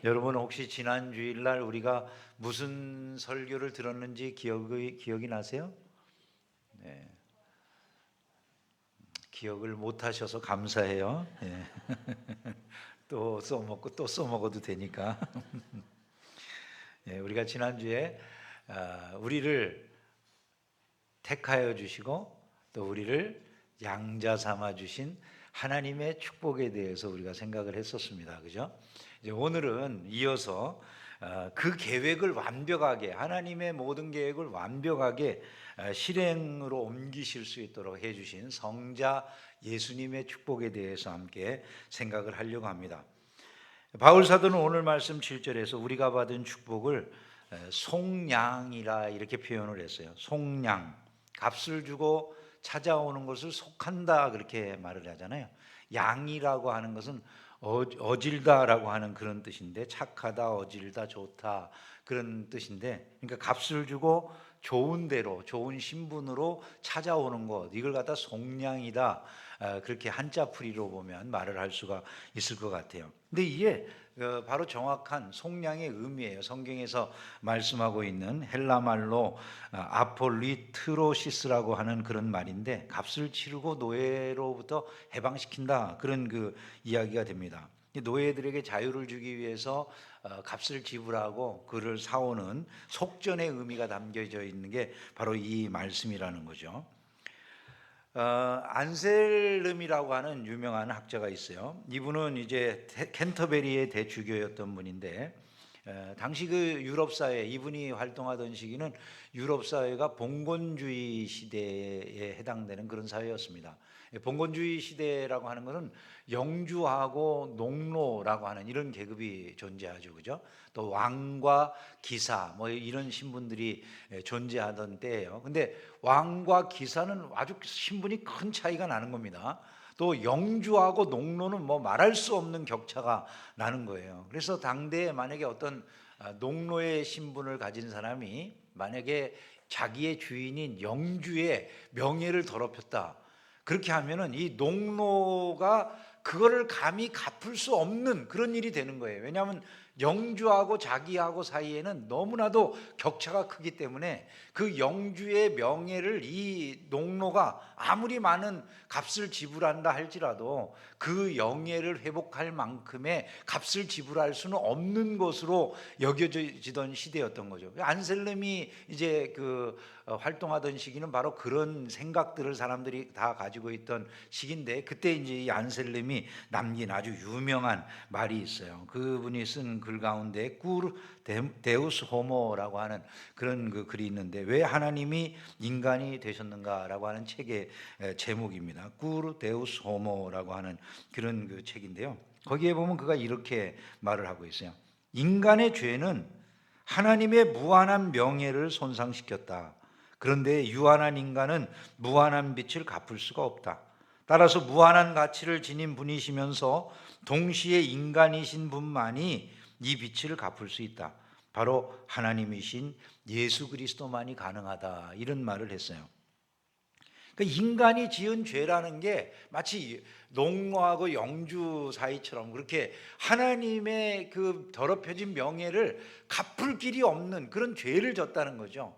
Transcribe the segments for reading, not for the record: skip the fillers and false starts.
여러분 혹시 지난 주일날 우리가 무슨 설교를 들었는지 기억이 나세요? 네, 기억을 못 하셔서 감사해요. 예. 또 써먹고 또 써먹어도 되니까. 예, 우리가 지난주에 우리를 택하여 주시고 또 우리를 양자 삼아 주신 하나님의 축복에 대해서 우리가 생각을 했었습니다. 그죠? 이제 오늘은 이어서 그 계획을 완벽하게 하나님의 모든 계획을 완벽하게 실행으로 옮기실 수 있도록 해 주신 성자 예수님의 축복에 대해서 함께 생각을 하려고 합니다. 바울 사도는 오늘 말씀 7절에서 우리가 받은 축복을 속량이라 이렇게 표현을 했어요. 속량, 값을 주고 찾아오는 것을 속한다 그렇게 말을 하잖아요. 양이라고 하는 것은 어질다라고 하는 그런 뜻인데, 착하다, 어질다, 좋다 그런 뜻인데, 그러니까 값을 주고 좋은 대로 좋은 신분으로 찾아오는 것, 이걸 갖다 속량이다, 그렇게 한자풀이로 보면 말을 할 수가 있을 것 같아요. 근데 이게 바로 정확한 속량의 의미예요. 성경에서 말씀하고 있는 헬라 말로 아폴리트로시스라고 하는 그런 말인데, 값을 치르고 노예로부터 해방시킨다, 그런 그 이야기가 됩니다. 노예들에게 자유를 주기 위해서 값을 지불하고 그를 사오는 속전의 의미가 담겨져 있는 게 바로 이 말씀이라는 거죠. 안셀름이라고 하는 유명한 학자가 있어요. 이분은 이제 캔터베리의 대주교였던 분인데, 당시 그 유럽 사회, 이분이 활동하던 시기는 유럽 사회가 봉건주의 시대에 해당되는 그런 사회였습니다. 봉건주의 시대라고 하는 것은 영주하고 농노라고 하는 이런 계급이 존재하죠, 그죠? 또 왕과 기사 뭐 이런 신분들이 존재하던 때예요. 근데 왕과 기사는 아주 신분이 큰 차이가 나는 겁니다. 또 영주하고 농노는 뭐 말할 수 없는 격차가 나는 거예요. 그래서 당대에 만약에 어떤 농노의 신분을 가진 사람이 만약에 자기의 주인인 영주의 명예를 더럽혔다, 그렇게 하면은 이 농노가 그거를 감히 갚을 수 없는 그런 일이 되는 거예요. 왜냐하면 영주하고 자기하고 사이에는 너무나도 격차가 크기 때문에 그 영주의 명예를 이 농노가 아무리 많은 값을 지불한다 할지라도 그 영예를 회복할 만큼의 값을 지불할 수는 없는 것으로 여겨지던 시대였던 거죠. 안셀름이 이제 그 활동하던 시기는 바로 그런 생각들을 사람들이 다 가지고 있던 시기인데, 그때 이제 이 안셀름이 남긴 아주 유명한 말이 있어요. 그분이 쓴 글 가운데 꿀 데우스 호모라고 하는 그런 그 글이 있는데, 왜 하나님이 인간이 되셨는가라고 하는 책의 제목입니다. 꿀 데우스 호모라고 하는 그런 그 책인데요. 거기에 보면 그가 이렇게 말을 하고 있어요. 인간의 죄는 하나님의 무한한 명예를 손상시켰다. 그런데 유한한 인간은 무한한 빛을 갚을 수가 없다. 따라서 무한한 가치를 지닌 분이시면서 동시에 인간이신 분만이 이 빛을 갚을 수 있다. 바로 하나님이신 예수 그리스도만이 가능하다, 이런 말을 했어요. 그러니까 인간이 지은 죄라는 게 마치 농노하고 영주 사이처럼 그렇게 하나님의 그 더럽혀진 명예를 갚을 길이 없는 그런 죄를 졌다는 거죠.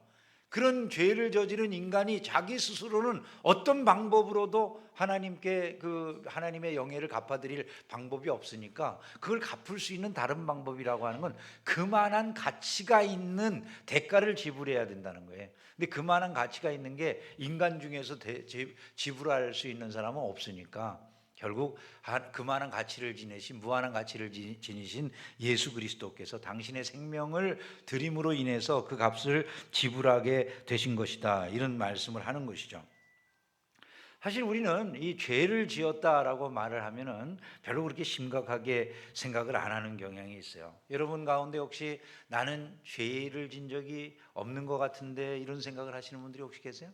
그런 죄를 저지른 인간이 자기 스스로는 어떤 방법으로도 하나님께 그 하나님의 영예를 갚아드릴 방법이 없으니까, 그걸 갚을 수 있는 다른 방법이라고 하는 건 그만한 가치가 있는 대가를 지불해야 된다는 거예요. 근데 그만한 가치가 있는 게 인간 중에서 지불할 수 있는 사람은 없으니까, 결국 그만한 가치를 지니신, 무한한 가치를 지니신 예수 그리스도께서 당신의 생명을 드림으로 인해서 그 값을 지불하게 되신 것이다, 이런 말씀을 하는 것이죠. 사실 우리는 이 죄를 지었다라고 말을 하면은 별로 그렇게 심각하게 생각을 안 하는 경향이 있어요. 여러분 가운데 혹시 나는 죄를 진 적이 없는 것 같은데 이런 생각을 하시는 분들이 혹시 계세요?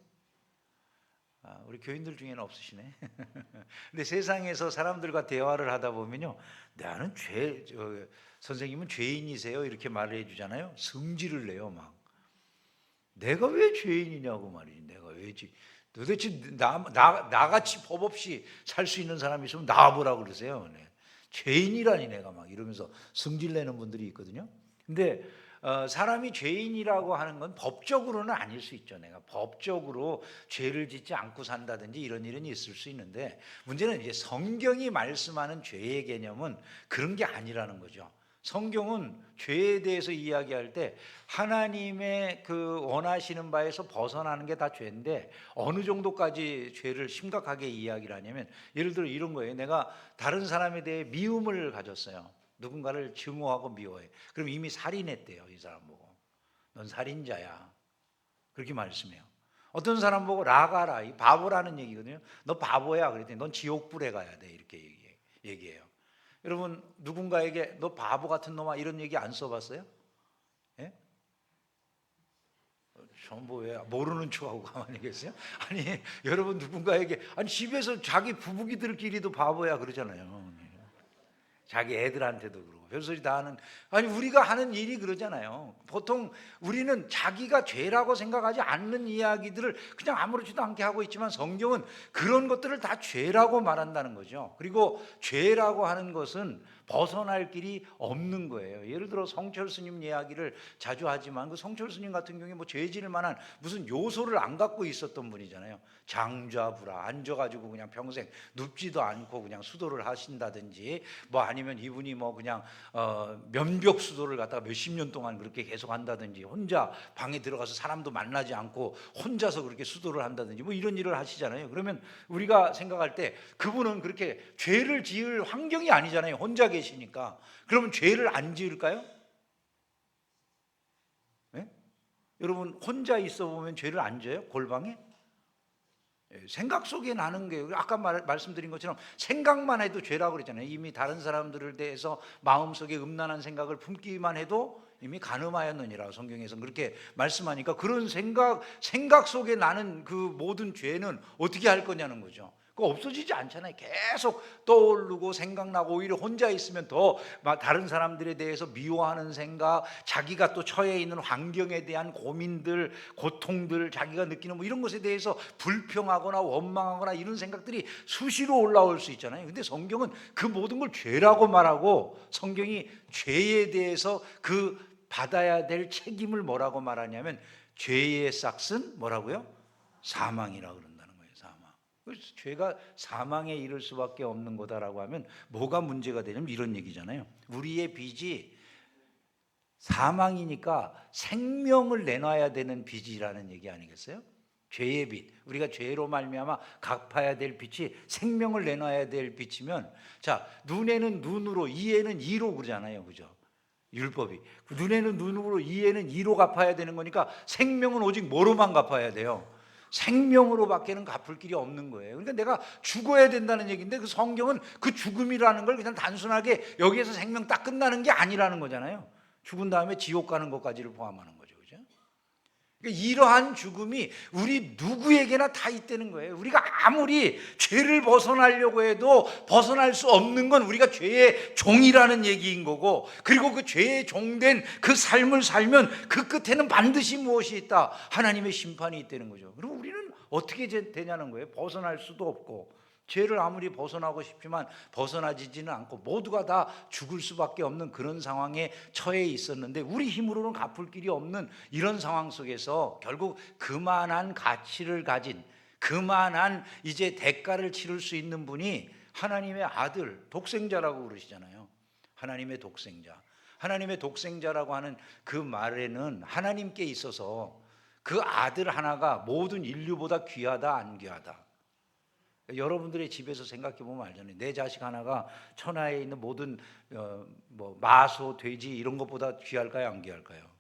우리 교인들 중에는 없으시네. 근데 세상에서 사람들과 대화를 하다 보면요, 나는 선생님은 죄인이세요, 이렇게 말을 해주잖아요. 성질을 내요. 막 내가 왜 죄인이냐고 말이지. 내가 왜 도대체 나같이 법 없이 살 수 있는 사람이 있으면 나와보라고 그러세요. 네. 죄인이라니 내가 막 이러면서 승질내는 분들이 있거든요. 근데 사람이 죄인이라고 하는 건 법적으로는 아닐 수 있죠. 내가 법적으로 죄를 짓지 않고 산다든지 이런 일은 있을 수 있는데, 문제는 이제 성경이 말씀하는 죄의 개념은 그런 게 아니라는 거죠. 성경은 죄에 대해서 이야기할 때 하나님의 그 원하시는 바에서 벗어나는 게 다 죄인데, 어느 정도까지 죄를 심각하게 이야기를 하냐면, 예를 들어 이런 거예요. 내가 다른 사람에 대해 미움을 가졌어요. 누군가를 증오하고 미워해. 그럼 이미 살인했대요. 이 사람 보고 넌 살인자야, 그렇게 말씀해요. 어떤 사람 보고 라가라, 이 바보라는 얘기거든요. 너 바보야 그랬더니 넌 지옥불에 가야 돼, 이렇게 얘기해요. 여러분, 누군가에게 너 바보 같은 놈아 이런 얘기 안 써봤어요? 예? 전부 왜 모르는 척하고 가만히 계세요? 아니, 여러분 누군가에게, 아니 집에서 자기 부부기들끼리도 바보야 그러잖아요. 자기 애들한테도 그러고 별소리 다 하는, 아니 우리가 하는 일이 그러잖아요. 보통 우리는 자기가 죄라고 생각하지 않는 이야기들을 그냥 아무렇지도 않게 하고 있지만, 성경은 그런 것들을 다 죄라고 말한다는 거죠. 그리고 죄라고 하는 것은 벗어날 길이 없는 거예요. 예를 들어 성철 스님 이야기를 자주 하지만, 그 성철 스님 같은 경우에 뭐 죄질 만한 무슨 요소를 안 갖고 있었던 분이잖아요. 장좌불화, 앉아가지고 그냥 평생 눕지도 않고 그냥 수도를 하신다든지, 뭐 아니면 이분이 뭐 그냥 면벽 수도를 갖다가 몇십 년 동안 그렇게 계속 한다든지, 혼자 방에 들어가서 사람도 만나지 않고 혼자서 그렇게 수도를 한다든지, 뭐 이런 일을 하시잖아요. 그러면 우리가 생각할 때 그분은 그렇게 죄를 지을 환경이 아니잖아요. 혼자 계시니까. 그러면 죄를 안 지을까요? 네? 여러분, 혼자 있어 보면 죄를 안 져요? 골방에? 생각 속에 나는 게, 아까 말씀드린 것처럼 생각만 해도 죄라고 그랬잖아요. 이미 다른 사람들에 대해서 마음속에 음란한 생각을 품기만 해도 이미 간음하였느니라, 성경에서는 그렇게 말씀하니까, 그런 생각 속에 나는 그 모든 죄는 어떻게 할 거냐는 거죠. 그거 없어지지 않잖아요. 계속 떠오르고 생각나고, 오히려 혼자 있으면 더 다른 사람들에 대해서 미워하는 생각, 자기가 또 처해 있는 환경에 대한 고민들, 고통들, 자기가 느끼는 뭐 이런 것에 대해서 불평하거나 원망하거나 이런 생각들이 수시로 올라올 수 있잖아요. 근데 성경은 그 모든 걸 죄라고 말하고, 성경이 죄에 대해서 그 받아야 될 책임을 뭐라고 말하냐면, 죄의 싹은 뭐라고요? 사망이라고 그런다는 거예요. 사망. 그래서 죄가 사망에 이를 수밖에 없는 거다라고 하면 뭐가 문제가 되냐면 이런 얘기잖아요. 우리의 빚이 사망이니까 생명을 내놔야 되는 빚이라는 얘기 아니겠어요? 죄의 빚, 우리가 죄로 말미암아 갚아야 될 빚이 생명을 내놔야 될 빚이면, 자, 눈에는 눈으로, 이에는 이로 그러잖아요, 그죠? 율법이 눈에는 눈으로, 이에는 이로 갚아야 되는 거니까, 생명은 오직 뭐로만 갚아야 돼요? 생명으로밖에는 갚을 길이 없는 거예요. 그러니까 내가 죽어야 된다는 얘기인데, 그 성경은 그 죽음이라는 걸 그냥 단순하게 여기에서 생명 딱 끝나는 게 아니라는 거잖아요. 죽은 다음에 지옥 가는 것까지를 포함하는 거죠. 그죠? 그러니까 이러한 죽음이 우리 누구에게나 다 있다는 거예요. 우리가 아무리 죄를 벗어나려고 해도 벗어날 수 없는 건 우리가 죄의 종이라는 얘기인 거고, 그리고 그 죄의 종된 그 삶을 살면 그 끝에는 반드시 무엇이 있다? 하나님의 심판이 있다는 거죠. 그리고 우리는 어떻게 되냐는 거예요. 벗어날 수도 없고, 죄를 아무리 벗어나고 싶지만 벗어나지지는 않고, 모두가 다 죽을 수밖에 없는 그런 상황에 처해 있었는데, 우리 힘으로는 갚을 길이 없는 이런 상황 속에서 결국 그만한 가치를 가진, 그만한 이제 대가를 치를 수 있는 분이 하나님의 아들, 독생자라고 그러시잖아요. 하나님의 독생자. 하나님의 독생자라고 하는 그 말에는 하나님께 있어서 그 아들 하나가 모든 인류보다 귀하다, 안 귀하다? 여러분들의 집에서 생각해 보면 알잖아요. 내 자식 하나가 천하에 있는 모든 뭐 마소, 돼지 이런 것보다 귀할까요, 안 귀할까요?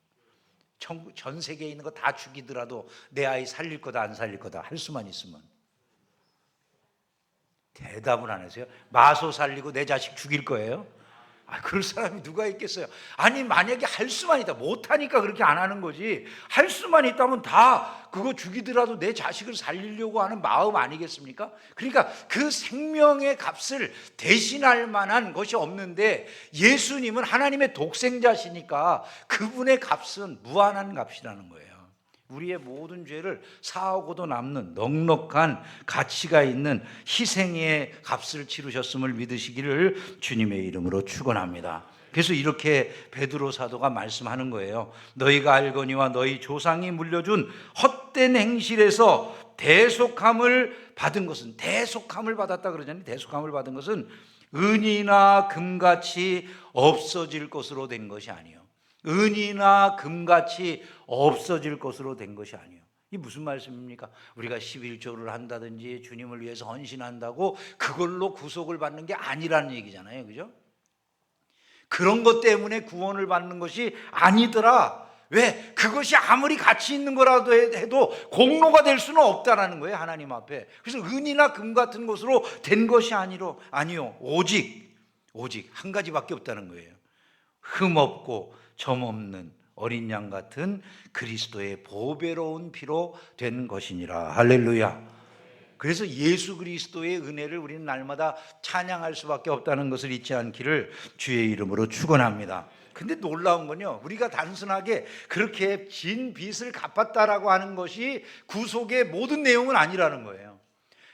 전 세계에 있는 거 다 죽이더라도 내 아이 살릴 거다, 안 살릴 거다 할 수만 있으면. 대답을 안 하세요. 마소 살리고 내 자식 죽일 거예요? 그럴 사람이 누가 있겠어요? 아니, 만약에 할 수만 있다, 못하니까 그렇게 안 하는 거지, 할 수만 있다면 다 그거 죽이더라도 내 자식을 살리려고 하는 마음 아니겠습니까? 그러니까 그 생명의 값을 대신할 만한 것이 없는데, 예수님은 하나님의 독생자시니까 그분의 값은 무한한 값이라는 거예요. 우리의 모든 죄를 사하고도 남는 넉넉한 가치가 있는 희생의 값을 치르셨음을 믿으시기를 주님의 이름으로 축원합니다. 그래서 이렇게 베드로 사도가 말씀하는 거예요. 너희가 알거니와 너희 조상이 물려준 헛된 행실에서 대속함을 받은 것은, 대속함을 받았다 그러잖아요. 대속함을 받은 것은 은이나 금같이 없어질 것으로 된 것이 아니요, 은이나 금같이 없어질 것으로 된 것이 아니요. 이 무슨 말씀입니까? 우리가 11조를 한다든지 주님을 위해서 헌신한다고 그걸로 구속을 받는 게 아니라는 얘기잖아요. 그죠? 그런 것 때문에 구원을 받는 것이 아니더라. 왜? 그것이 아무리 가치 있는 거라도 해도 공로가 될 수는 없다라는 거예요, 하나님 앞에. 그래서 은이나 금 같은 것으로 된 것이 아니요, 오직 한 가지밖에 없다는 거예요. 흠없고 점없는 어린 양 같은 그리스도의 보배로운 피로 된 것이니라. 할렐루야. 그래서 예수 그리스도의 은혜를 우리는 날마다 찬양할 수밖에 없다는 것을 잊지 않기를 주의 이름으로 축원합니다. 근데 놀라운 건요, 우리가 단순하게 그렇게 진 빚을 갚았다라고 하는 것이 구속의 모든 내용은 아니라는 거예요.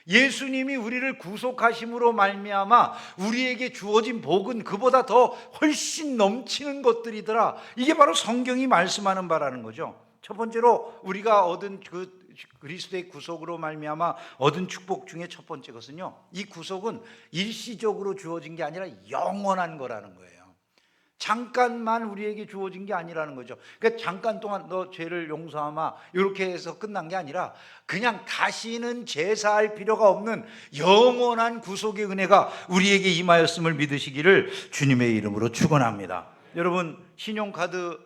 예수님이 우리를 구속하심으로 말미암아 우리에게 주어진 복은 그보다 더 훨씬 넘치는 것들이더라. 이게 바로 성경이 말씀하는 바라는 거죠. 첫 번째로 우리가 얻은 그리스도의 구속으로 말미암아 얻은 축복 중에 첫 번째 것은요, 이 구속은 일시적으로 주어진 게 아니라 영원한 거라는 거예요. 잠깐만 우리에게 주어진 게 아니라는 거죠. 그러니까 잠깐 동안 너 죄를 용서하마 이렇게 해서 끝난 게 아니라 그냥 다시는 제사할 필요가 없는 영원한 구속의 은혜가 우리에게 임하였음을 믿으시기를 주님의 이름으로 축원합니다. 여러분, 신용카드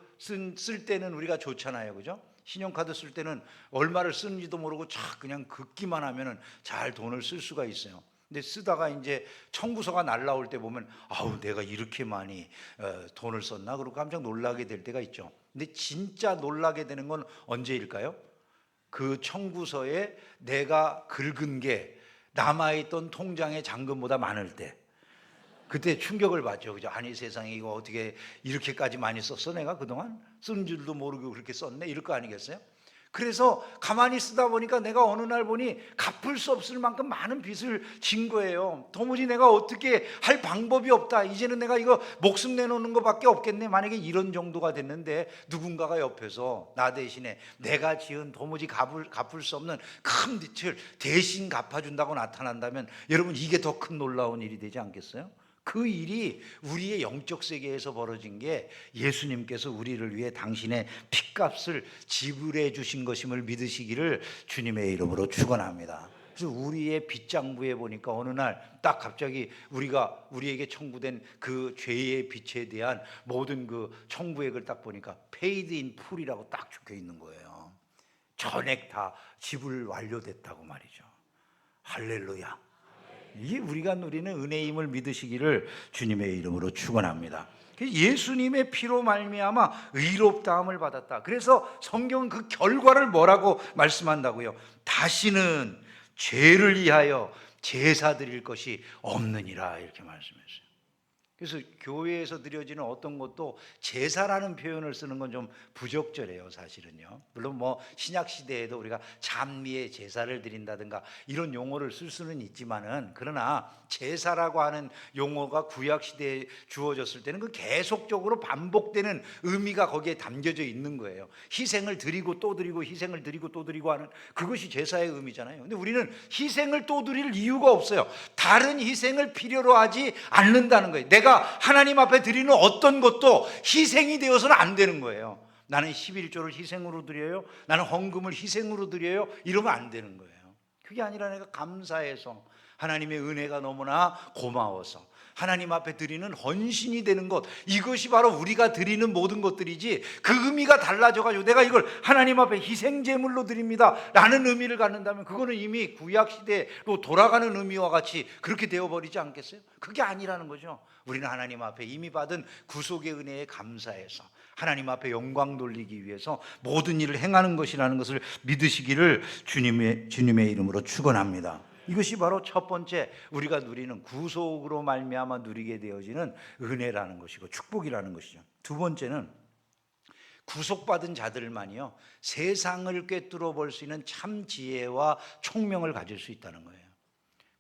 쓸 때는 우리가 좋잖아요. 그죠? 신용카드 쓸 때는 얼마를 쓰는지도 모르고 그냥 긋기만 하면은 잘 돈을 쓸 수가 있어요. 근데 쓰다가 이제 청구서가 날라올 때 보면 아우, 내가 이렇게 많이 돈을 썼나? 그러고 깜짝 놀라게 될 때가 있죠. 근데 진짜 놀라게 되는 건 언제일까요? 그 청구서에 내가 긁은 게 남아있던 통장의 잔금보다 많을 때, 그때 충격을 받죠. 그죠? 아니, 세상에 이거 어떻게 이렇게까지 많이 썼어? 내가 그동안 쓴 줄도 모르고 그렇게 썼네? 이럴 거 아니겠어요? 그래서 가만히 쓰다 보니까 내가 어느 날 보니 갚을 수 없을 만큼 많은 빚을 진 거예요. 도무지 내가 어떻게 할 방법이 없다. 이제는 내가 이거 목숨 내놓는 것밖에 없겠네. 만약에 이런 정도가 됐는데 누군가가 옆에서 나 대신에 내가 지은 도무지 갚을 수 없는 큰 빚을 대신 갚아준다고 나타난다면 여러분, 이게 더 큰 놀라운 일이 되지 않겠어요? 그 일이 우리의 영적 세계에서 벌어진 게 예수님께서 우리를 위해 당신의 핏값을 지불해 주신 것임을 믿으시기를 주님의 이름으로 축원합니다. 그래서 우리의 빚장부에 보니까 어느 날 딱 갑자기 우리에게 청구된 그 죄의 빚에 대한 모든 그 청구액을 딱 보니까 paid in full이라고 딱 적혀 있는 거예요. 전액 다 지불 완료됐다고 말이죠. 할렐루야. 이게 우리가 누리는 은혜임을 믿으시기를 주님의 이름으로 축원합니다. 예수님의 피로 말미암아 의롭다함을 받았다. 그래서 성경은 그 결과를 뭐라고 말씀한다고요? 다시는 죄를 위하여 제사 드릴 것이 없느니라, 이렇게 말씀했어요. 그래서 교회에서 드려지는 어떤 것도 제사라는 표현을 쓰는 건 좀 부적절해요, 사실은요. 물론 뭐 신약 시대에도 우리가 장미의 제사를 드린다든가 이런 용어를 쓸 수는 있지만은, 그러나 제사라고 하는 용어가 구약 시대에 주어졌을 때는 그 계속적으로 반복되는 의미가 거기에 담겨져 있는 거예요. 희생을 드리고 또 드리고 희생을 드리고 또 드리고 하는 그것이 제사의 의미잖아요. 근데 우리는 희생을 또 드릴 이유가 없어요. 다른 희생을 필요로 하지 않는다는 거예요. 내가 하나님 앞에 드리는 어떤 것도 희생이 되어서는 안 되는 거예요. 나는 11조를 희생으로 드려요, 나는 헌금을 희생으로 드려요, 이러면 안 되는 거예요. 그게 아니라 내가 감사해서, 하나님의 은혜가 너무나 고마워서 하나님 앞에 드리는 헌신이 되는 것, 이것이 바로 우리가 드리는 모든 것들이지, 그 의미가 달라져가지고 내가 이걸 하나님 앞에 희생제물로 드립니다 라는 의미를 갖는다면 그거는 이미 구약시대로 돌아가는 의미와 같이 그렇게 되어버리지 않겠어요? 그게 아니라는 거죠. 우리는 하나님 앞에 이미 받은 구속의 은혜에 감사해서 하나님 앞에 영광 돌리기 위해서 모든 일을 행하는 것이라는 것을 믿으시기를 주님의 이름으로 축원합니다. 이것이 바로 첫 번째 우리가 누리는, 구속으로 말미암아 누리게 되어지는 은혜라는 것이고 축복이라는 것이죠. 두 번째는 구속받은 자들만이요 세상을 꿰뚫어 볼 수 있는 참 지혜와 총명을 가질 수 있다는 거예요.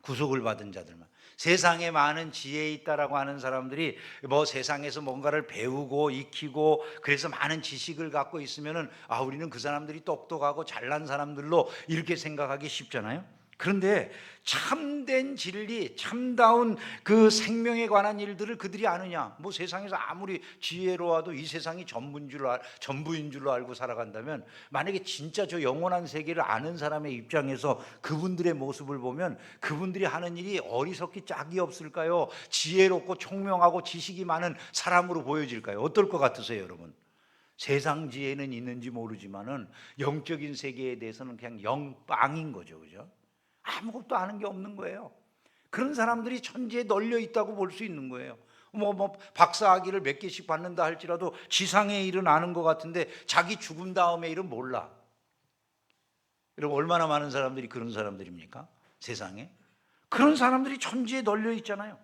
구속을 받은 자들만. 세상에 많은 지혜 있다라고 하는 사람들이 뭐 세상에서 뭔가를 배우고 익히고 그래서 많은 지식을 갖고 있으면은 우리는 그 사람들이 똑똑하고 잘난 사람들로 이렇게 생각하기 쉽잖아요. 그런데 참된 진리, 참다운 그 생명에 관한 일들을 그들이 아느냐? 뭐 세상에서 아무리 지혜로워도 이 세상이 전부인 줄로 알고 살아간다면, 만약에 진짜 저 영원한 세계를 아는 사람의 입장에서 그분들의 모습을 보면 그분들이 하는 일이 어리석기 짝이 없을까요? 지혜롭고 총명하고 지식이 많은 사람으로 보여질까요? 어떨 것 같으세요, 여러분? 세상 지혜는 있는지 모르지만은 영적인 세계에 대해서는 그냥 영빵인 거죠, 그죠? 아무것도 아는 게 없는 거예요. 그런 사람들이 천지에 널려 있다고 볼 수 있는 거예요. 박사학위를 몇 개씩 받는다 할지라도 지상의 일은 아는 것 같은데 자기 죽음 다음의 일은 몰라. 여러분, 얼마나 많은 사람들이 그런 사람들입니까? 세상에. 그런 사람들이 천지에 널려 있잖아요.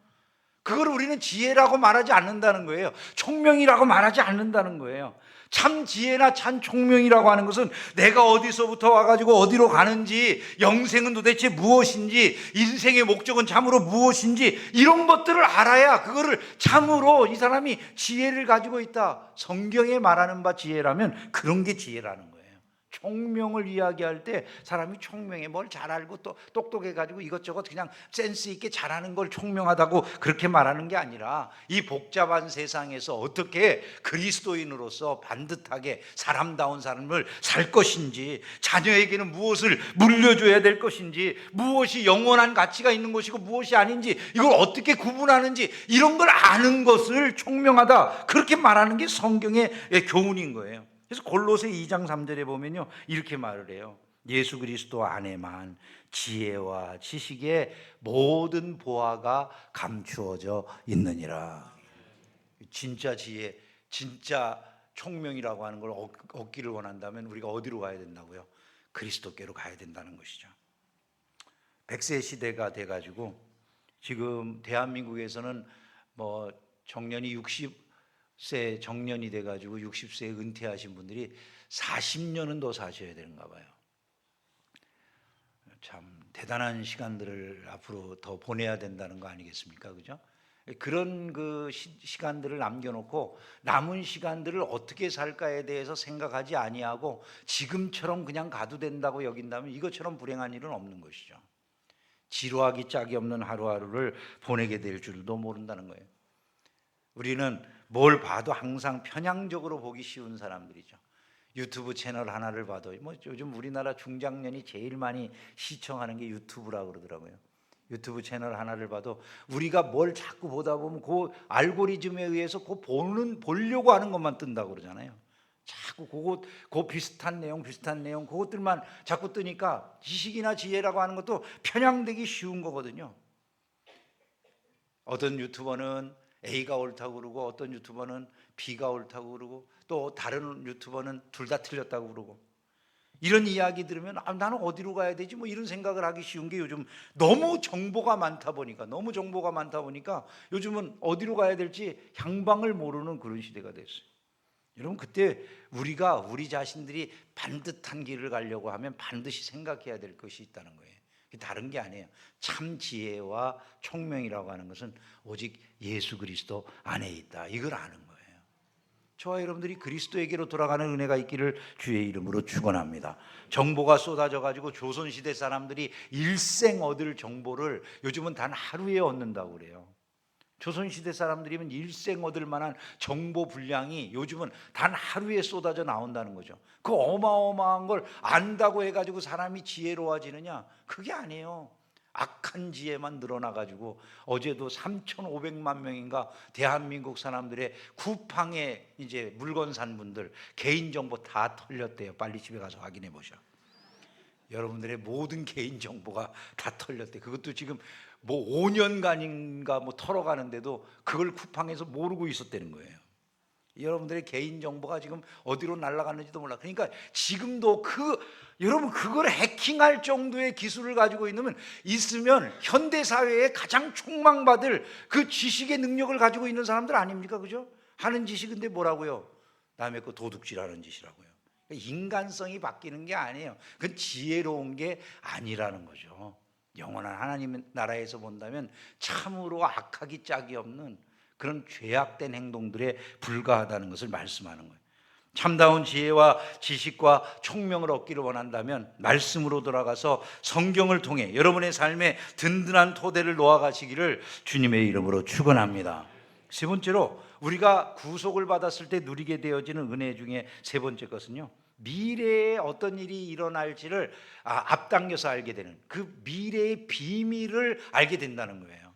그걸 우리는 지혜라고 말하지 않는다는 거예요. 총명이라고 말하지 않는다는 거예요. 참 지혜나 참 총명이라고 하는 것은 내가 어디서부터 와가지고 어디로 가는지, 영생은 도대체 무엇인지, 인생의 목적은 참으로 무엇인지, 이런 것들을 알아야 그거를 참으로 이 사람이 지혜를 가지고 있다, 성경에 말하는 바 지혜라면 그런 게 지혜라는 거예요. 총명을 이야기할 때 사람이 총명해, 뭘 잘 알고 또 똑똑해가지고 이것저것 그냥 센스 있게 잘하는 걸 총명하다고 그렇게 말하는 게 아니라, 이 복잡한 세상에서 어떻게 그리스도인으로서 반듯하게 사람다운 삶을 살 것인지, 자녀에게는 무엇을 물려줘야 될 것인지, 무엇이 영원한 가치가 있는 것이고 무엇이 아닌지, 이걸 어떻게 구분하는지, 이런 걸 아는 것을 총명하다, 그렇게 말하는 게 성경의 교훈인 거예요. 그래서 골로새 2장 3절에 보면요 이렇게 말을 해요. 예수 그리스도 안에만 지혜와 지식의 모든 보화가 감추어져 있느니라. 진짜 지혜, 진짜 총명이라고 하는 걸 얻기를 원한다면 우리가 어디로 가야 된다고요? 그리스도께로 가야 된다는 것이죠. 100세 시대가 돼가지고 지금 대한민국에서는 뭐 정년이 60세 정년이 돼가지고 60세에 은퇴하신 분들이 40년은 더 사셔야 되는가 봐요. 참 대단한 시간들을 앞으로 더 보내야 된다는 거 아니겠습니까? 그죠? 그런 그 시간들을 남겨놓고 남은 시간들을 어떻게 살까에 대해서 생각하지 아니하고 지금처럼 그냥 가도 된다고 여긴다면 이것처럼 불행한 일은 없는 것이죠. 지루하기 짝이 없는 하루하루를 보내게 될 줄도 모른다는 거예요. 우리는 뭘 봐도 항상 편향적으로 보기 쉬운 사람들이죠. 유튜브 채널 하나를 봐도 요즘 우리나라 중장년이 제일 많이 시청하는 게 유튜브라고 그러더라고요. 유튜브 채널 하나를 봐도 우리가 뭘 자꾸 보다 보면 그 알고리즘에 의해서 보려고 하는 것만 뜬다고 그러잖아요. 자꾸 그 비슷한 내용 그것들만 자꾸 뜨니까 지식이나 지혜라고 하는 것도 편향되기 쉬운 거거든요. 어떤 유튜버는 A가 옳다고 그러고 어떤 유튜버는 B가 옳다고 그러고 또 다른 유튜버는 둘 다 틀렸다고 그러고, 이런 이야기 들으면 나는 어디로 가야 되지 이런 생각을 하기 쉬운 게 요즘 너무 정보가 많다 보니까 요즘은 어디로 가야 될지 향방을 모르는 그런 시대가 됐어요. 여러분, 그때 우리 자신들이 반듯한 길을 가려고 하면 반드시 생각해야 될 것이 있다는 거예요. 다른 게 아니에요. 참 지혜와 총명이라고 하는 것은 오직 예수 그리스도 안에 있다, 이걸 아는 거예요. 저와 여러분들이 그리스도에게로 돌아가는 은혜가 있기를 주의 이름으로 축원합니다. 정보가 쏟아져 가지고 조선시대 사람들이 일생 얻을 정보를 요즘은 단 하루에 얻는다고 그래요. 조선시대 사람들이면 일생 얻을 만한 정보 분량이 요즘은 단 하루에 쏟아져 나온다는 거죠. 그 어마어마한 걸 안다고 해가지고 사람이 지혜로워지느냐? 그게 아니에요. 악한 지혜만 늘어나가지고 어제도 3,500만 명인가 대한민국 사람들의 쿠팡에 이제 물건 산 분들 개인정보 다 털렸대요. 빨리 집에 가서 확인해 보셔. 여러분들의 모든 개인정보가 다 털렸대. 그것도 지금 5년간인가 털어가는데도 그걸 쿠팡에서 모르고 있었다는 거예요. 여러분들의 개인정보가 지금 어디로 날아갔는지도 몰라. 그러니까 지금도 여러분 그걸 해킹할 정도의 기술을 가지고 있으면 현대사회에 가장 촉망받을 그 지식의 능력을 가지고 있는 사람들 아닙니까? 그죠? 하는 짓이 근데 뭐라고요? 남의 거 도둑질하는 짓이라고요. 인간성이 바뀌는 게 아니에요. 그건 지혜로운 게 아니라는 거죠. 영원한 하나님 나라에서 본다면 참으로 악하기 짝이 없는 그런 죄악된 행동들에 불과하다는 것을 말씀하는 거예요. 참다운 지혜와 지식과 총명을 얻기를 원한다면 말씀으로 돌아가서 성경을 통해 여러분의 삶에 든든한 토대를 놓아가시기를 주님의 이름으로 축원합니다. 세 번째로 우리가 구속을 받았을 때 누리게 되어지는 은혜 중에 세 번째 것은요, 미래에 어떤 일이 일어날지를 앞당겨서 알게 되는, 그 미래의 비밀을 알게 된다는 거예요.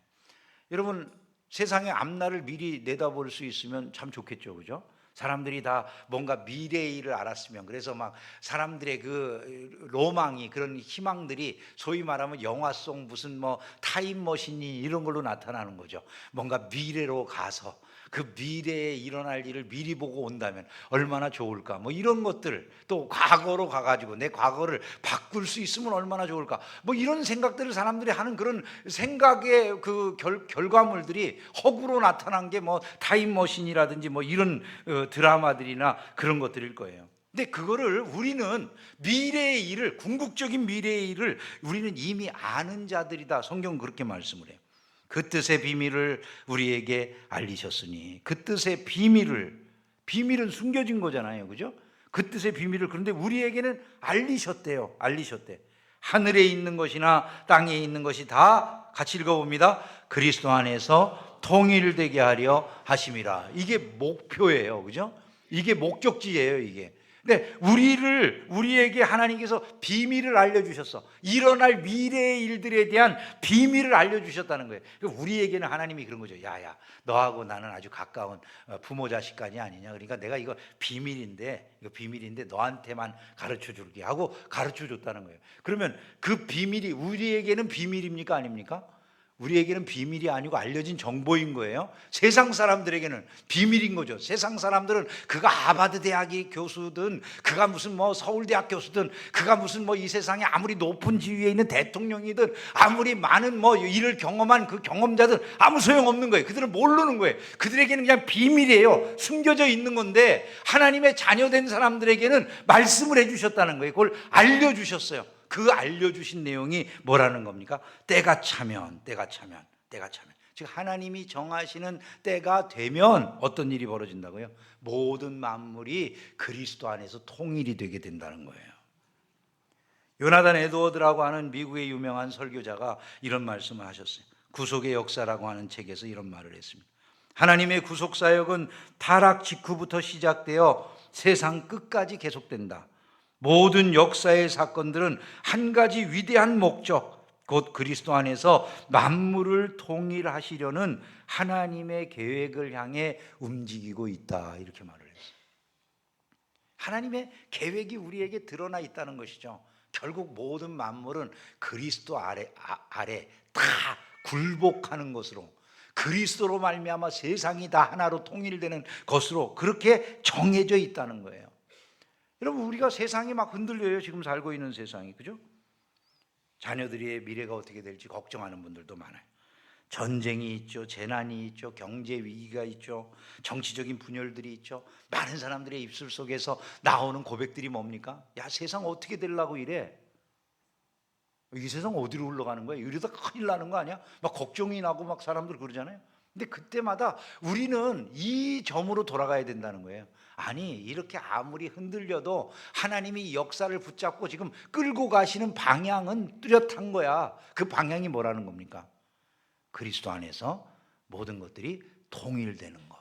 여러분, 세상의 앞날을 미리 내다볼 수 있으면 참 좋겠죠, 그죠? 사람들이 다 뭔가 미래의 일을 알았으면, 그래서 막 사람들의 그 로망이, 그런 희망들이 소위 말하면 영화 속 무슨 뭐 타임머신이 이런 걸로 나타나는 거죠. 뭔가 미래로 가서 그 미래에 일어날 일을 미리 보고 온다면 얼마나 좋을까, 뭐 이런 것들, 또 과거로 가가지고 내 과거를 바꿀 수 있으면 얼마나 좋을까, 뭐 이런 생각들을 사람들이 하는 그런 생각의 그 결과물들이 허구로 나타난 게 뭐 타임머신이라든지 뭐 이런 드라마들이나 그런 것들일 거예요. 근데 그거를 우리는 미래의 일을, 궁극적인 미래의 일을 우리는 이미 아는 자들이다. 성경은 그렇게 말씀을 해요. 그 뜻의 비밀을 우리에게 알리셨으니, 그 뜻의 비밀은 숨겨진 거잖아요, 그죠? 그 뜻의 비밀을 그런데 우리에게는 알리셨대요. 하늘에 있는 것이나 땅에 있는 것이 다, 같이 읽어봅니다. 그리스도 안에서 통일되게 하려 하심이라. 이게 목표예요, 그죠? 이게 목적지예요, 이게. 근데 우리에게 하나님께서 비밀을 알려주셨어. 일어날 미래의 일들에 대한 비밀을 알려주셨다는 거예요. 우리에게는 하나님이 그런 거죠. 야야, 너하고 나는 아주 가까운 부모 자식간이 아니냐. 그러니까 내가 이거 비밀인데 너한테만 가르쳐 줄게 하고 가르쳐 줬다는 거예요. 그러면 그 비밀이 우리에게는 비밀입니까, 아닙니까? 우리에게는 비밀이 아니고 알려진 정보인 거예요. 세상 사람들에게는 비밀인 거죠. 세상 사람들은 그가 하버드 대학의 교수든, 그가 무슨 뭐 서울대학 교수든, 그가 무슨 뭐 이 세상에 아무리 높은 지위에 있는 대통령이든, 아무리 많은 뭐 일을 경험한 그 경험자든 아무 소용없는 거예요. 그들은 모르는 거예요. 그들에게는 그냥 비밀이에요. 숨겨져 있는 건데 하나님의 자녀된 사람들에게는 말씀을 해주셨다는 거예요. 그걸 알려주셨어요. 그 알려주신 내용이 뭐라는 겁니까? 때가 차면. 즉 하나님이 정하시는 때가 되면 어떤 일이 벌어진다고요? 모든 만물이 그리스도 안에서 통일이 되게 된다는 거예요. 요나단 에드워드라고 하는 미국의 유명한 설교자가 이런 말씀을 하셨어요. 구속의 역사라고 하는 책에서 이런 말을 했습니다. 하나님의 구속사역은 타락 직후부터 시작되어 세상 끝까지 계속된다. 모든 역사의 사건들은 한 가지 위대한 목적, 곧 그리스도 안에서 만물을 통일하시려는 하나님의 계획을 향해 움직이고 있다. 이렇게 말을 했어요. 하나님의 계획이 우리에게 드러나 있다는 것이죠. 결국 모든 만물은 그리스도 아래 다 굴복하는 것으로, 그리스도로 말미암아 세상이 다 하나로 통일되는 것으로 그렇게 정해져 있다는 거예요. 여러분, 우리가 세상이 막 흔들려요. 지금 살고 있는 세상이, 그죠? 자녀들의 미래가 어떻게 될지 걱정하는 분들도 많아요. 전쟁이 있죠, 재난이 있죠, 경제 위기가 있죠, 정치적인 분열들이 있죠. 많은 사람들의 입술 속에서 나오는 고백들이 뭡니까? 야, 세상 어떻게 되려고 이래? 이 세상 어디로 흘러가는 거야? 이러다 큰일 나는 거 아니야? 막 걱정이 나고 막 사람들 그러잖아요. 근데 그때마다 우리는 이 점으로 돌아가야 된다는 거예요. 아니, 이렇게 아무리 흔들려도 하나님이 역사를 붙잡고 지금 끌고 가시는 방향은 뚜렷한 거야. 그 방향이 뭐라는 겁니까? 그리스도 안에서 모든 것들이 통일되는 것.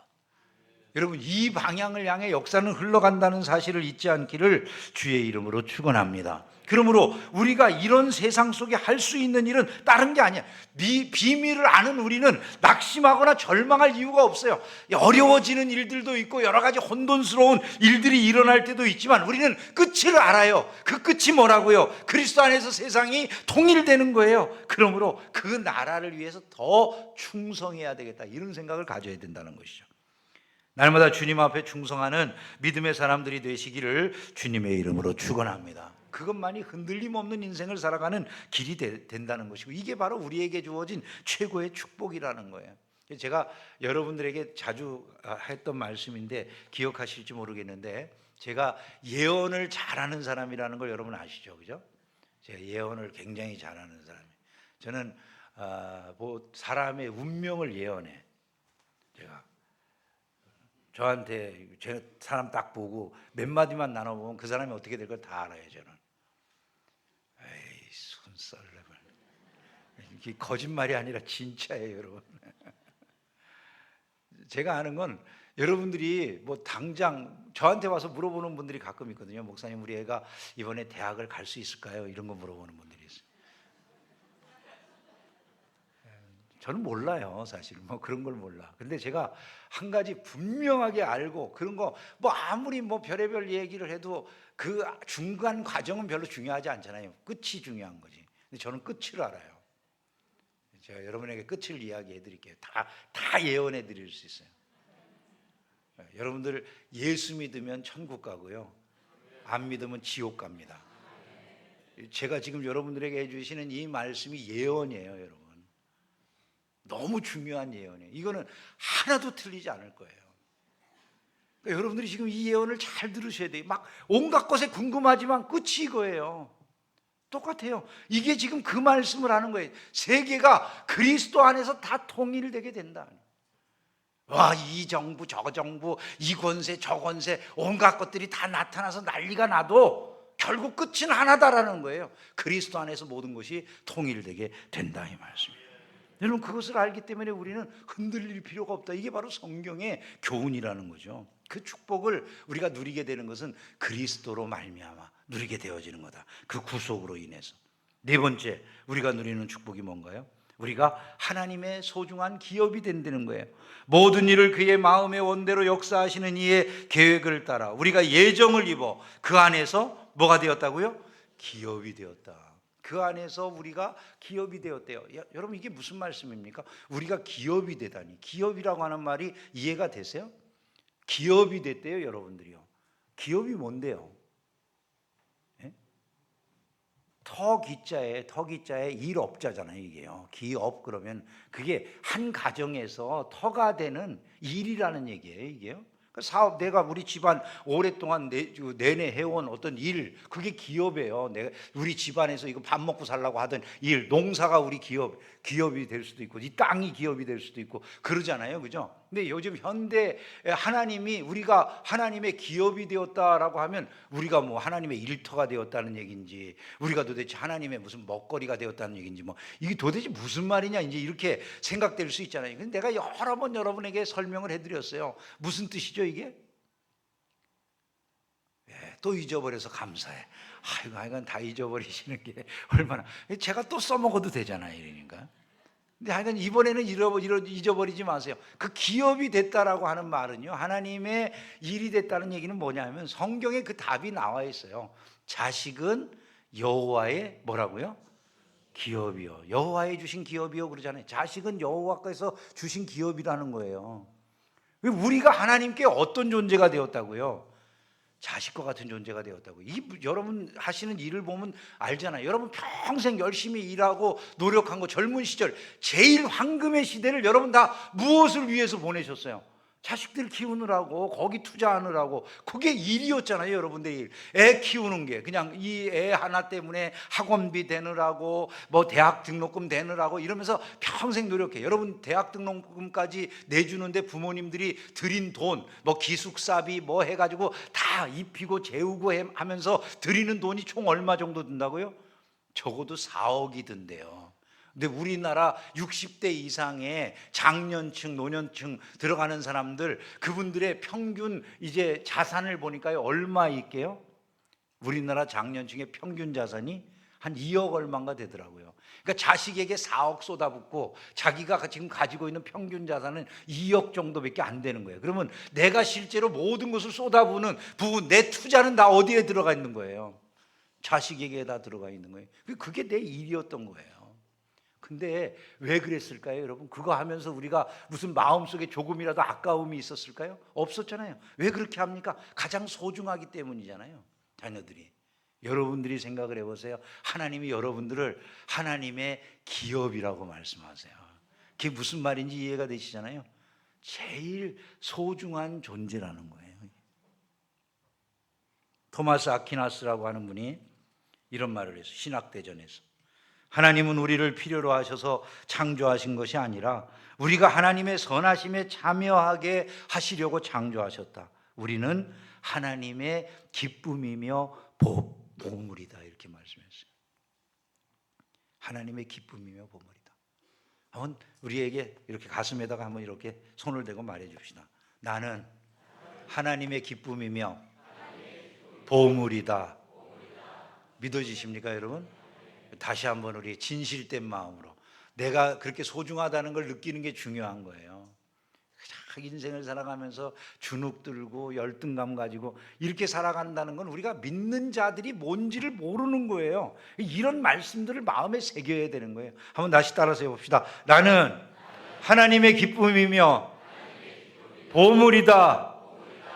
여러분, 이 방향을 향해 역사는 흘러간다는 사실을 잊지 않기를 주의 이름으로 축원합니다. 그러므로 우리가 이런 세상 속에 할 수 있는 일은 다른 게 아니야. 비밀을 아는 우리는 낙심하거나 절망할 이유가 없어요. 어려워지는 일들도 있고 여러 가지 혼돈스러운 일들이 일어날 때도 있지만 우리는 끝을 알아요. 그 끝이 뭐라고요? 그리스도 안에서 세상이 통일되는 거예요. 그러므로 그 나라를 위해서 더 충성해야 되겠다, 이런 생각을 가져야 된다는 것이죠. 날마다 주님 앞에 충성하는 믿음의 사람들이 되시기를 주님의 이름으로 축원합니다. 그것만이 흔들림 없는 인생을 살아가는 길이 된다는 것이고, 이게 바로 우리에게 주어진 최고의 축복이라는 거예요. 제가 여러분들에게 자주 했던 말씀인데 기억하실지 모르겠는데, 제가 예언을 잘하는 사람이라는 걸 여러분 아시죠? 그죠? 제가 예언을 굉장히 잘하는 사람이에요. 저는 뭐 사람의 운명을 예언해. 제가 저한테 제 사람 딱 보고 몇 마디만 나눠보면 그 사람이 어떻게 될 걸 다 알아요. 저는. 에이, 손썰레발. 이게 거짓말이 아니라 진짜예요, 여러분. 제가 아는 건, 여러분들이 뭐 당장 저한테 와서 물어보는 분들이 가끔 있거든요. 목사님, 우리 애가 이번에 대학을 갈 수 있을까요? 이런 거 물어보는 분들이 있어요. 저는 몰라요, 사실. 뭐 그런 걸 몰라. 근데 제가 한 가지 분명하게 알고, 그런 거 뭐 아무리 뭐 별의별 얘기를 해도 그 중간 과정은 별로 중요하지 않잖아요. 끝이 중요한 거지. 근데 저는 끝을 알아요. 제가 여러분에게 끝을 이야기해 드릴게요. 다 예언해 드릴 수 있어요. 여러분들 예수 믿으면 천국 가고요, 안 믿으면 지옥 갑니다. 제가 지금 여러분들에게 해주시는 이 말씀이 예언이에요, 여러분. 너무 중요한 예언이에요. 이거는 하나도 틀리지 않을 거예요. 그러니까 여러분들이 지금 이 예언을 잘 들으셔야 돼요. 막 온갖 것에 궁금하지만 끝이 이거예요. 똑같아요. 이게 지금 그 말씀을 하는 거예요. 세계가 그리스도 안에서 다 통일되게 된다. 와, 이 정부 저 정부, 이 권세 저 권세, 온갖 것들이 다 나타나서 난리가 나도 결국 끝은 하나다라는 거예요. 그리스도 안에서 모든 것이 통일되게 된다, 이 말씀이에요. 여러분, 그것을 알기 때문에 우리는 흔들릴 필요가 없다. 이게 바로 성경의 교훈이라는 거죠. 그 축복을 우리가 누리게 되는 것은 그리스도로 말미암아 누리게 되어지는 거다. 그 구속으로 인해서. 네 번째, 우리가 누리는 축복이 뭔가요? 우리가 하나님의 소중한 기업이 된다는 거예요. 모든 일을 그의 마음의 원대로 역사하시는 이의 계획을 따라 우리가 예정을 입어 그 안에서 뭐가 되었다고요? 기업이 되었다. 그 안에서 우리가 기업이 되었대요. 여러분, 이게 무슨 말씀입니까? 우리가 기업이 되다니. 기업이라고 하는 말이 이해가 되세요? 기업이 됐대요, 여러분들이요. 기업이 뭔데요? 터기자에 일업자잖아요, 이게요. 기업 그러면 그게 한 가정에서 터가 되는 일이라는 얘기예요, 이게요. 그 사업, 내가 우리 집안 오랫동안 내내 해온 어떤 일, 그게 기업이에요. 내가 우리 집안에서 이거 밥 먹고 살라고 하던 일, 농사가 우리 기업이 될 수도 있고, 이 땅이 기업이 될 수도 있고 그러잖아요, 그죠? 근데 요즘 현대 하나님이, 우리가 하나님의 기업이 되었다라고 하면 우리가 뭐 하나님의 일터가 되었다는 얘기인지, 우리가 도대체 하나님의 무슨 먹거리가 되었다는 얘기인지, 뭐 이게 도대체 무슨 말이냐, 이제 이렇게 생각될 수 있잖아요. 근데 내가 여러 번 여러분에게 설명을 해드렸어요. 무슨 뜻이죠, 이게? 또 잊어버려서 감사해. 아이고, 하여간 다 잊어버리시는 게 얼마나, 제가 또 써먹어도 되잖아요, 이러니까. 근데 하여간 이번에는 잊어버리지 마세요. 그 기업이 됐다라고 하는 말은요, 하나님의 일이 됐다는 얘기는 뭐냐면 성경에 그 답이 나와 있어요. 자식은 여호와의 뭐라고요? 기업이요. 여호와의 주신 기업이요 그러잖아요. 자식은 여호와께서 주신 기업이라는 거예요. 우리가 하나님께 어떤 존재가 되었다고요? 자식과 같은 존재가 되었다고. 여러분 하시는 일을 보면 알잖아요. 여러분 평생 열심히 일하고 노력한 거, 젊은 시절 제일 황금의 시대를 여러분 다 무엇을 위해서 보내셨어요? 자식들 키우느라고, 거기 투자하느라고. 그게 일이었잖아요, 여러분들 일. 애 키우는 게 그냥 이 애 하나 때문에 학원비 되느라고, 뭐 대학 등록금 되느라고 이러면서 평생 노력해. 여러분 대학 등록금까지 내주는데 부모님들이 들인 돈, 뭐 기숙사비 뭐 해가지고 다 입히고 재우고 하면서 드리는 돈이 총 얼마 정도 든다고요? 적어도 4억이 든대요. 근데 우리나라 60대 이상의 장년층, 노년층 들어가는 사람들, 그분들의 평균 이제 자산을 보니까요, 얼마 있게요? 우리나라 장년층의 평균 자산이 한 2억 얼마인가 되더라고요. 그러니까 자식에게 4억 쏟아붓고 자기가 지금 가지고 있는 평균 자산은 2억 정도밖에 안 되는 거예요. 그러면 내가 실제로 모든 것을 쏟아부는 부분, 내 투자는 다 어디에 들어가 있는 거예요? 자식에게 다 들어가 있는 거예요. 그게 내 일이었던 거예요. 근데 왜 그랬을까요, 여러분? 그거 하면서 우리가 무슨 마음속에 조금이라도 아까움이 있었을까요? 없었잖아요. 왜 그렇게 합니까? 가장 소중하기 때문이잖아요, 자녀들이. 여러분들이 생각을 해보세요. 하나님이 여러분들을 하나님의 기업이라고 말씀하세요. 그게 무슨 말인지 이해가 되시잖아요. 제일 소중한 존재라는 거예요. 토마스 아퀴나스라고 하는 분이 이런 말을 했어요. 신학대전에서. 하나님은 우리를 필요로 하셔서 창조하신 것이 아니라 우리가 하나님의 선하심에 참여하게 하시려고 창조하셨다. 우리는 하나님의 기쁨이며 보물이다. 이렇게 말씀했어요. 하나님의 기쁨이며 보물이다. 한번 우리에게 이렇게 가슴에다가 한번 이렇게 손을 대고 말해 줍시다. 나는 하나님의 기쁨이며 보물이다. 믿어지십니까, 여러분? 다시 한번 우리 진실된 마음으로 내가 그렇게 소중하다는 걸 느끼는 게 중요한 거예요. 인생을 살아가면서 주눅 들고 열등감 가지고 이렇게 살아간다는 건 우리가 믿는 자들이 뭔지를 모르는 거예요. 이런 말씀들을 마음에 새겨야 되는 거예요. 한번 다시 따라서 해봅시다. 나는 하나님의 기쁨이며 보물이다.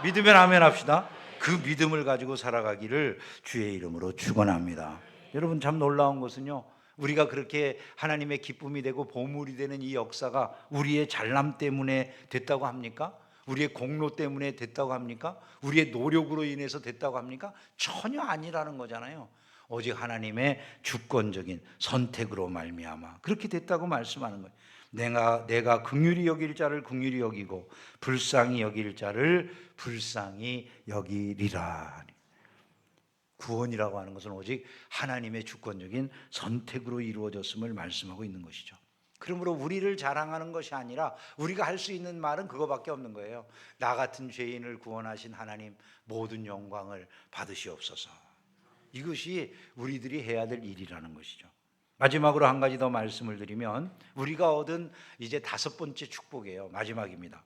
믿으면 아멘 합시다. 그 믿음을 가지고 살아가기를 주의 이름으로 축원합니다. 여러분, 참 놀라운 것은요, 우리가 그렇게 하나님의 기쁨이 되고 보물이 되는 이 역사가 우리의 잘남 때문에 됐다고 합니까? 우리의 공로 때문에 됐다고 합니까? 우리의 노력으로 인해서 됐다고 합니까? 전혀 아니라는 거잖아요. 오직 하나님의 주권적인 선택으로 말미암아 그렇게 됐다고 말씀하는 거예요. 내가 긍휼히 여길 자를 긍휼히 여기고 불쌍히 여길 자를 불쌍히 여기리라. 구원이라고 하는 것은 오직 하나님의 주권적인 선택으로 이루어졌음을 말씀하고 있는 것이죠. 그러므로 우리를 자랑하는 것이 아니라 우리가 할 수 있는 말은 그거밖에 없는 거예요. 나 같은 죄인을 구원하신 하나님, 모든 영광을 받으시옵소서. 이것이 우리들이 해야 될 일이라는 것이죠. 마지막으로 한 가지 더 말씀을 드리면 우리가 얻은 이제 5번째 축복이에요. 마지막입니다.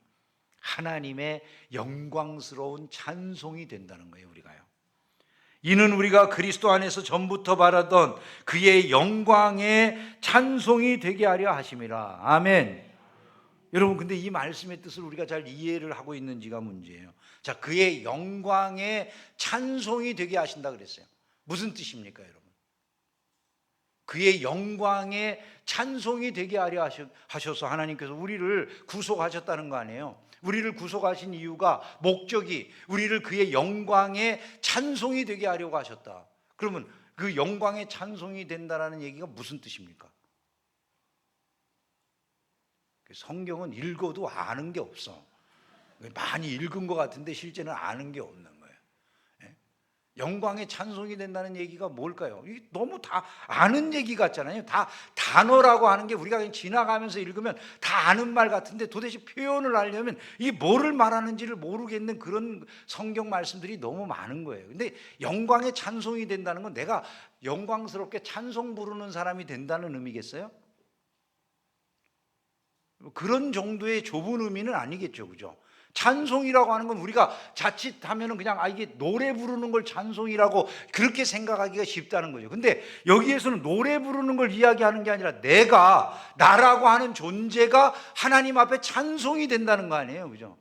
하나님의 영광스러운 찬송이 된다는 거예요. 우리가요. 이는 우리가 그리스도 안에서 전부터 바라던 그의 영광의 찬송이 되게 하려 하심이라. 아멘. 여러분, 근데 이 말씀의 뜻을 우리가 잘 이해를 하고 있는지가 문제예요. 자, 그의 영광의 찬송이 되게 하신다 그랬어요. 무슨 뜻입니까, 여러분? 그의 영광의 찬송이 되게 하려 하셔서 하나님께서 우리를 구속하셨다는 거 아니에요? 우리를 구속하신 이유가, 목적이 우리를 그의 영광의 찬송이 되게 하려고 하셨다. 그러면 그 영광의 찬송이 된다는 얘기가 무슨 뜻입니까? 성경은 읽어도 아는 게 없어. 많이 읽은 것 같은데 실제는 아는 게 없는 거예요. 영광의 찬송이 된다는 얘기가 뭘까요? 이게 너무 다 아는 얘기 같잖아요. 다 단어라고 하는 게 우리가 그냥 지나가면서 읽으면 다 아는 말 같은데 도대체 표현을 하려면 이게 뭐를 말하는지를 모르겠는 그런 성경 말씀들이 너무 많은 거예요. 근데 영광의 찬송이 된다는 건 내가 영광스럽게 찬송 부르는 사람이 된다는 의미겠어요? 그런 정도의 좁은 의미는 아니겠죠, 그죠? 찬송이라고 하는 건 우리가 자칫하면 그냥 이게 노래 부르는 걸 찬송이라고 그렇게 생각하기가 쉽다는 거죠. 근데 여기에서는 노래 부르는 걸 이야기하는 게 아니라 나라고 하는 존재가 하나님 앞에 찬송이 된다는 거 아니에요, 그죠?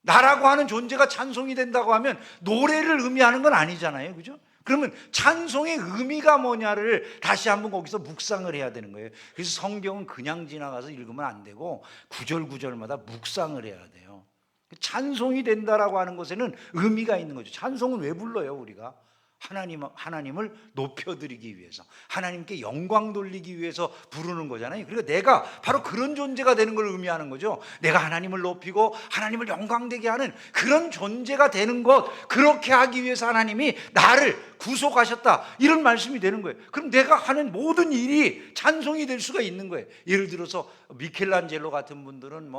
나라고 하는 존재가 찬송이 된다고 하면 노래를 의미하는 건 아니잖아요, 그죠? 그러면 찬송의 의미가 뭐냐를 다시 한번 거기서 묵상을 해야 되는 거예요. 그래서 성경은 그냥 지나가서 읽으면 안 되고 구절 구절마다 묵상을 해야 돼요. 찬송이 된다라고 하는 것에는 의미가 있는 거죠. 찬송은 왜 불러요, 우리가? 하나님을 높여드리기 위해서, 하나님께 영광 돌리기 위해서 부르는 거잖아요. 그러니까 내가 바로 그런 존재가 되는 걸 의미하는 거죠. 내가 하나님을 높이고 하나님을 영광되게 하는 그런 존재가 되는 것, 그렇게 하기 위해서 하나님이 나를 구속하셨다, 이런 말씀이 되는 거예요. 그럼 내가 하는 모든 일이 찬송이 될 수가 있는 거예요. 예를 들어서 미켈란젤로 같은 분들은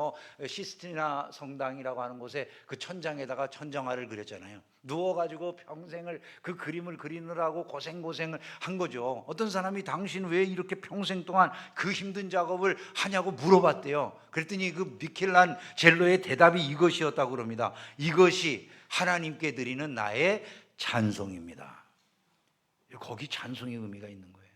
시스티나 성당이라고 하는 곳에 그 천장에다가 천정화를 그렸잖아요. 누워가지고 평생을 그 그림을 그리느라고 고생을 한 거죠. 어떤 사람이 당신 왜 이렇게 평생 동안 그 힘든 작업을 하냐고 물어봤대요. 그랬더니 그 미켈란젤로의 대답이 이것이었다고 그럽니다. 이것이 하나님께 드리는 나의 찬송입니다. 거기 찬송의 의미가 있는 거예요.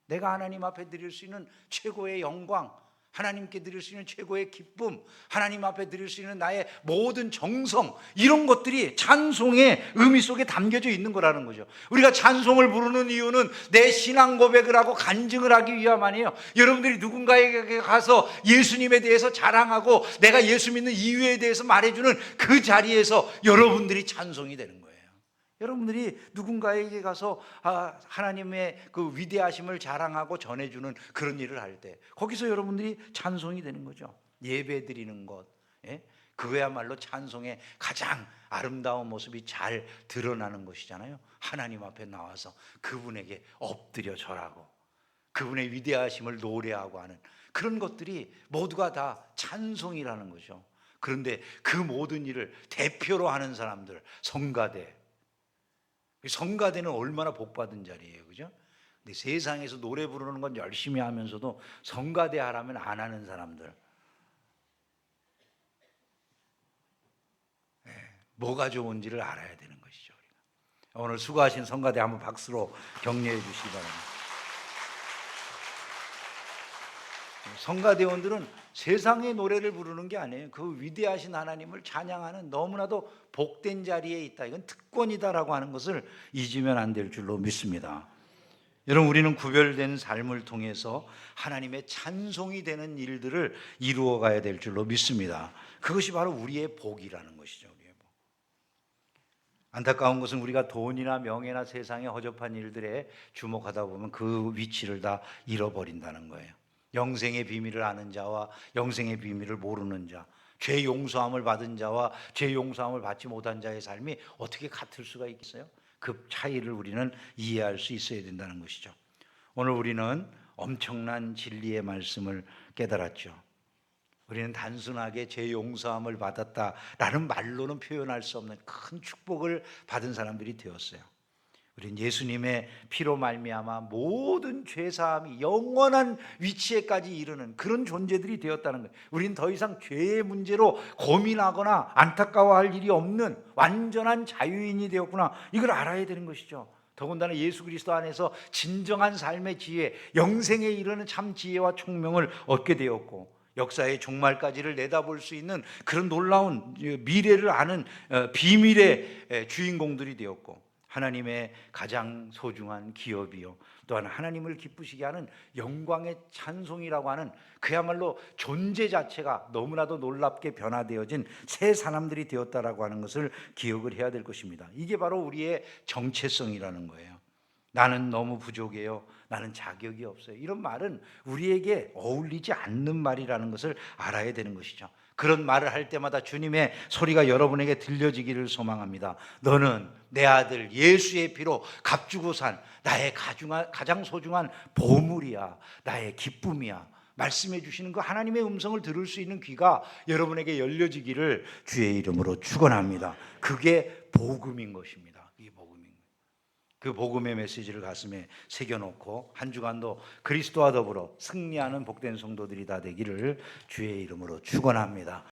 내가 하나님 앞에 드릴 수 있는 최고의 영광, 하나님께 드릴 수 있는 최고의 기쁨, 하나님 앞에 드릴 수 있는 나의 모든 정성, 이런 것들이 찬송의 의미 속에 담겨져 있는 거라는 거죠. 우리가 찬송을 부르는 이유는 내 신앙 고백을 하고 간증을 하기 위함 아니에요. 여러분들이 누군가에게 가서 예수님에 대해서 자랑하고 내가 예수 믿는 이유에 대해서 말해주는 그 자리에서 여러분들이 찬송이 되는 거예요. 여러분들이 누군가에게 가서 하나님의 그 위대하심을 자랑하고 전해주는 그런 일을 할 때 거기서 여러분들이 찬송이 되는 거죠. 예배 드리는 것, 그거야말로 찬송의 가장 아름다운 모습이 잘 드러나는 것이잖아요. 하나님 앞에 나와서 그분에게 엎드려 절하고 그분의 위대하심을 노래하고 하는 그런 것들이 모두가 다 찬송이라는 거죠. 그런데 그 모든 일을 대표로 하는 사람들, 성가대, 성가대는 얼마나 복받은 자리예요, 그죠? 근데 세상에서 노래 부르는 건 열심히 하면서도 성가대 하라면 안 하는 사람들, 뭐가 좋은지를 알아야 되는 것이죠. 우리가. 오늘 수고하신 성가대 한번 박수로 격려해 주시기 바랍니다. 성가대원들은 세상의 노래를 부르는 게 아니에요. 그 위대하신 하나님을 찬양하는 너무나도 복된 자리에 있다. 이건 특권이다라고 하는 것을 잊으면 안 될 줄로 믿습니다. 여러분, 우리는 구별된 삶을 통해서 하나님의 찬송이 되는 일들을 이루어 가야 될 줄로 믿습니다. 그것이 바로 우리의 복이라는 것이죠. 우리의 복. 안타까운 것은 우리가 돈이나 명예나 세상의 허접한 일들에 주목하다 보면 그 위치를 다 잃어버린다는 거예요. 영생의 비밀을 아는 자와 영생의 비밀을 모르는 자, 죄 용서함을 받은 자와 죄 용서함을 받지 못한 자의 삶이 어떻게 같을 수가 있겠어요? 그 차이를 우리는 이해할 수 있어야 된다는 것이죠. 오늘 우리는 엄청난 진리의 말씀을 깨달았죠. 우리는 단순하게 죄 용서함을 받았다라는 말로는 표현할 수 없는 큰 축복을 받은 사람들이 되었어요. 우리는 예수님의 피로 말미암아 모든 죄사함이 영원한 위치에까지 이르는 그런 존재들이 되었다는 거예요. 우리는 더 이상 죄의 문제로 고민하거나 안타까워할 일이 없는 완전한 자유인이 되었구나, 이걸 알아야 되는 것이죠. 더군다나 예수 그리스도 안에서 진정한 삶의 지혜, 영생에 이르는 참 지혜와 총명을 얻게 되었고, 역사의 종말까지를 내다볼 수 있는 그런 놀라운 미래를 아는 비밀의 주인공들이 되었고, 하나님의 가장 소중한 기업이요, 또한 하나님을 기쁘시게 하는 영광의 찬송이라고 하는 그야말로 존재 자체가 너무나도 놀랍게 변화되어진 새 사람들이 되었다라고 하는 것을 기억을 해야 될 것입니다. 이게 바로 우리의 정체성이라는 거예요. 나는 너무 부족해요, 나는 자격이 없어요, 이런 말은 우리에게 어울리지 않는 말이라는 것을 알아야 되는 것이죠. 그런 말을 할 때마다 주님의 소리가 여러분에게 들려지기를 소망합니다. 너는 내 아들 예수의 피로 값주고 산 나의 가장 소중한 보물이야, 나의 기쁨이야. 말씀해 주시는 그 하나님의 음성을 들을 수 있는 귀가 여러분에게 열려지기를 주의 이름으로 축원합니다. 그게 복음인 것입니다. 이게 복음인 거예요. 그 복음의 메시지를 가슴에 새겨놓고 한 주간도 그리스도와 더불어 승리하는 복된 성도들이 다 되기를 주의 이름으로 축원합니다.